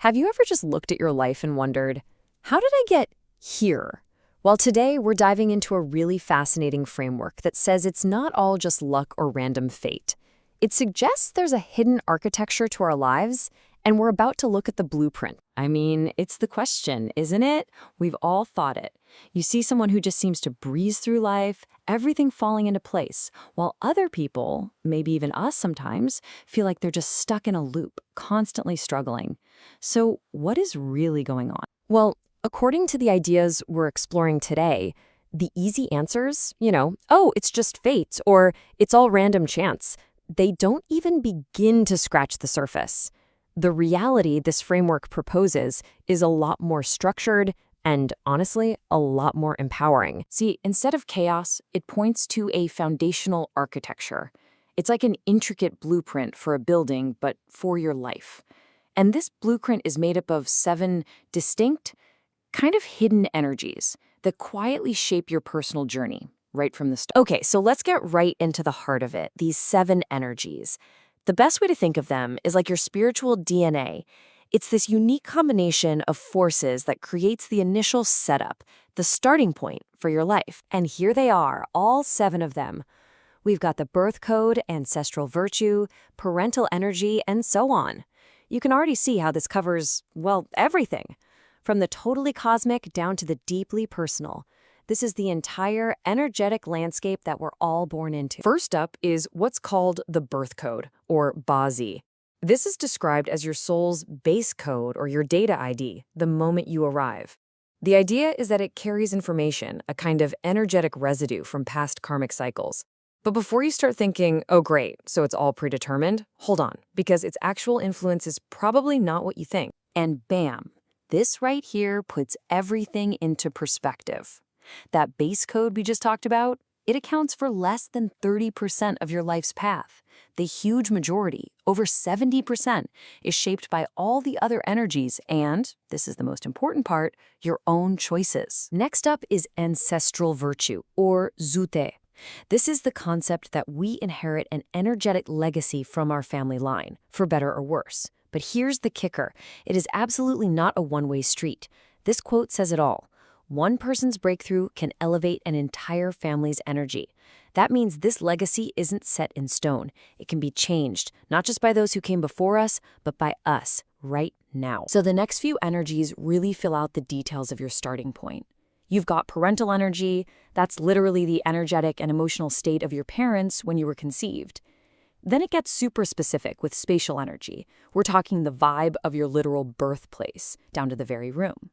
Have you ever just looked at your life and wondered, how did I get here? Well, today we're diving into a really fascinating framework that says it's not all just luck or random fate. It suggests there's a hidden architecture to our lives, and we're about to look at the blueprint. I mean, it's the question, isn't it? We've all thought it. You see someone who just seems to breeze through life, everything falling into place, while other people, maybe even us sometimes, feel like they're just stuck in a loop, constantly struggling. So what is really going on? Well, according to the ideas we're exploring today, the easy answers, oh, it's just fate, or it's all random chance, they don't even begin to scratch the surface. The reality this framework proposes is a lot more structured and, honestly, a lot more empowering. See, instead of chaos, it points to a foundational architecture. It's like an intricate blueprint for a building, but for your life. And this blueprint is made up of 7 distinct, kind of hidden energies that quietly shape your personal journey right from the start. Okay, so let's get right into the heart of it, these 7 energies. The best way to think of them is like your spiritual DNA. It's this unique combination of forces that creates the initial setup, the starting point for your life. And here they are, all 7 of them. We've got the birth code, ancestral virtue, parental energy, and so on. You can already see how this covers, well, everything. From the totally cosmic down to the deeply personal. This is the entire energetic landscape that we're all born into. First up is what's called the birth code, or Bazi. This is described as your soul's base code or your data ID, the moment you arrive. The idea is that it carries information, a kind of energetic residue from past karmic cycles. But before you start thinking, oh great, so it's all predetermined, hold on, because its actual influence is probably not what you think. And bam, this right here puts everything into perspective. That base code we just talked about, it accounts for less than 30% of your life's path. The huge majority, over 70%, is shaped by all the other energies and, this is the most important part, your own choices. Next up is ancestral virtue, or zute. This is the concept that we inherit an energetic legacy from our family line, for better or worse. But here's the kicker. It is absolutely not a one-way street. This quote says it all. One person's breakthrough can elevate an entire family's energy. That means this legacy isn't set in stone. It can be changed, not just by those who came before us, but by us right now. So the next few energies really fill out the details of your starting point. You've got parental energy. That's literally the energetic and emotional state of your parents when you were conceived. Then it gets super specific with spatial energy. We're talking the vibe of your literal birthplace, down to the very room.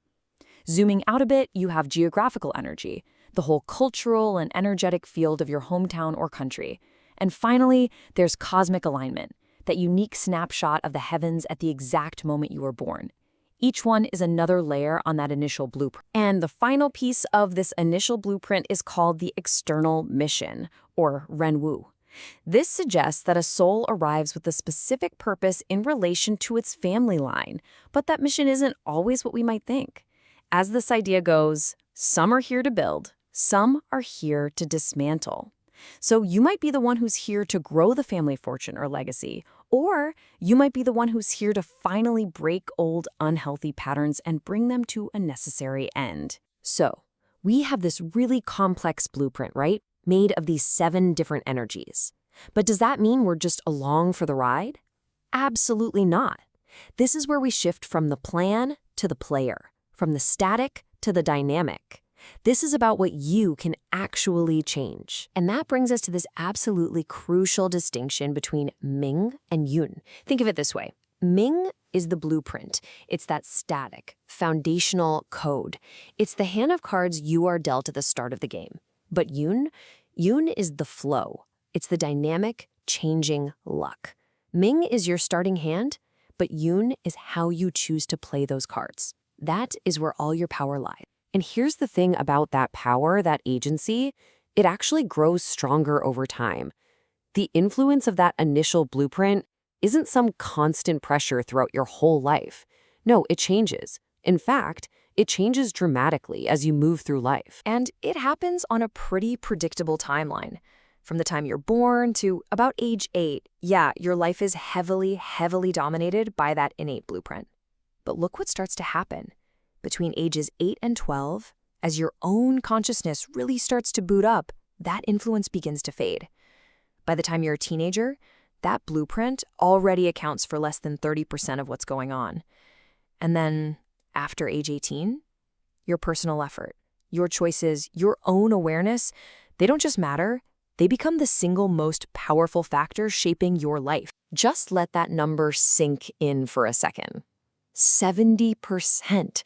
Zooming out a bit, you have geographical energy, the whole cultural and energetic field of your hometown or country. And finally, there's cosmic alignment, that unique snapshot of the heavens at the exact moment you were born. Each one is another layer on that initial blueprint. And the final piece of this initial blueprint is called the external mission, or renwu. This suggests that a soul arrives with a specific purpose in relation to its family line, but that mission isn't always what we might think. As this idea goes, some are here to build, some are here to dismantle. So you might be the one who's here to grow the family fortune or legacy, or you might be the one who's here to finally break old unhealthy patterns and bring them to a necessary end. So we have this really complex blueprint, right? Made of these 7 different energies. But does that mean we're just along for the ride? Absolutely not. This is where we shift from the plan to the player, from the static to the dynamic. This is about what you can actually change. And that brings us to this absolutely crucial distinction between Ming and Yun. Think of it this way. Ming is the blueprint. It's that static, foundational code. It's the hand of cards you are dealt at the start of the game. But Yun is the flow. It's the dynamic, changing luck. Ming is your starting hand, but Yun is how you choose to play those cards. That is where all your power lies. And here's the thing about that power, that agency, it actually grows stronger over time. The influence of that initial blueprint isn't some constant pressure throughout your whole life. No, it changes. In fact, it changes dramatically as you move through life. And it happens on a pretty predictable timeline. From the time you're born to about age 8, yeah, your life is heavily, heavily dominated by that innate blueprint. But look what starts to happen. Between ages 8 and 12, as your own consciousness really starts to boot up, that influence begins to fade. By the time you're a teenager, that blueprint already accounts for less than 30% of what's going on. And then, after age 18, your personal effort, your choices, your own awareness, they don't just matter, they become the single most powerful factor shaping your life. Just let that number sink in for a second. 70%.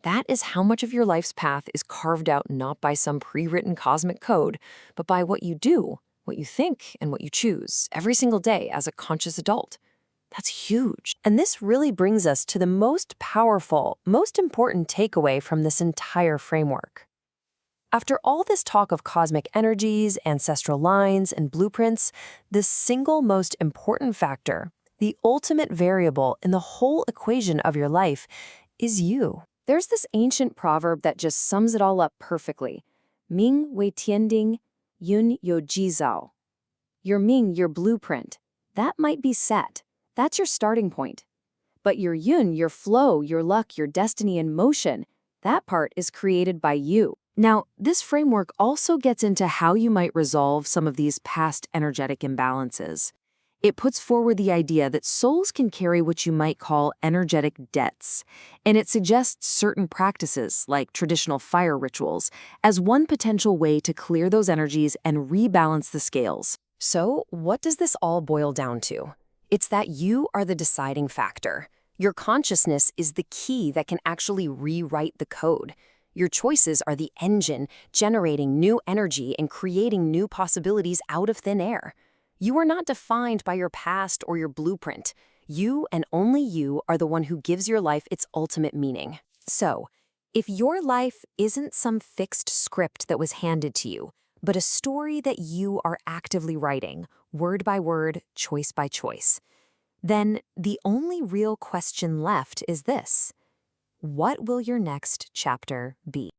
That is how much of your life's path is carved out not by some pre-written cosmic code, but by what you do, what you think, and what you choose every single day as a conscious adult. That's huge. And this really brings us to the most powerful, most important takeaway from this entire framework. After all this talk of cosmic energies, ancestral lines, and blueprints, the single most important factor, the ultimate variable in the whole equation of your life, is you. There's this ancient proverb that just sums it all up perfectly. Ming wei tianding, yun you jizao. Your Ming, your blueprint, that might be set. That's your starting point. But your yun, your flow, your luck, your destiny and motion, that part is created by you. Now, this framework also gets into how you might resolve some of these past energetic imbalances. It puts forward the idea that souls can carry what you might call energetic debts, and it suggests certain practices, like traditional fire rituals, as one potential way to clear those energies and rebalance the scales. So, what does this all boil down to? It's that you are the deciding factor. Your consciousness is the key that can actually rewrite the code. Your choices are the engine generating new energy and creating new possibilities out of thin air. You are not defined by your past or your blueprint. You and only you are the one who gives your life its ultimate meaning. So, if your life isn't some fixed script that was handed to you, but a story that you are actively writing, word by word, choice by choice, then the only real question left is this: what will your next chapter be?